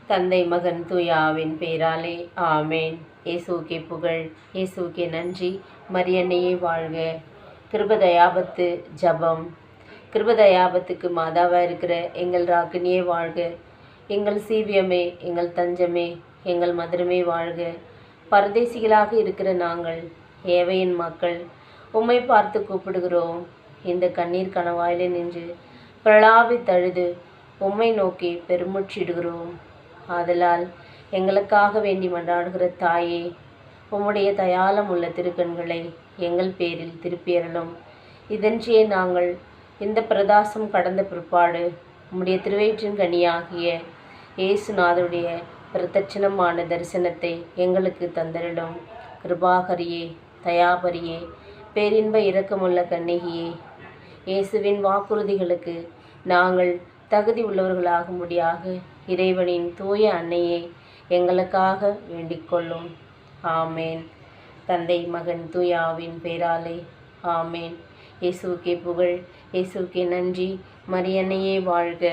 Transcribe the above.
தந்தை மகன் தூயாவின் பேராலே ஆமேன். இயேசுவுக்கே புகழ், இயேசுவுக்கே நன்றி. மரியன்னையே வாழ்க. கிருபதயாபத்து ஜபம். கிருபதயாபத்துக்கு மாதாவாக இருக்கிற எங்கள் ராக்கினியே வாழ்க. எங்கள் சீவியமே, எங்கள் தஞ்சமே, எங்கள் மதுரமே வாழ்க. பரதேசிகளாக இருக்கிற நாங்கள், ஏவையின் மக்கள், உம்மை பார்த்து கூப்பிடுகிறோம். இந்த கண்ணீர் கணவாயிலே நின்று பிரலாபி தழுது உம்மை நோக்கி பெருமூச்சிடுகிறோம். ஆதலால் எங்களுக்காக வேண்டி மன்றாடுகிற தாயே, உம்முடைய தயாளம் உள்ள திருக்கண்களை எங்கள் பேரில் திருப்பியறலும். இதன்றியே நாங்கள் இந்த பிரதாசம் கடந்த பிற்பாடு உம்முடைய திருவயிற்றின் கனியாகிய இயேசுநாதருடைய பிரதட்சணமான தரிசனத்தை எங்களுக்கு தந்தரிடும். கிருபாகரியே, தயாபரியே, பேரின்ப இரக்கமுள்ள கன்னிகையே, இயேசுவின் வாக்குறுதிகளுக்கு நாங்கள் தகுதி உள்ளவர்களாகும்படியாக இறைவனின் தூய அன்னையே எங்களுக்காக வேண்டிக் கொள்ளும். ஆமேன். தந்தை மகன் தூயாவின் பேராலே ஆமேன். இயேசுவுக்கே புகழ், இயேசுவுக்கே நன்றி. மரியன்னையே வாழ்க.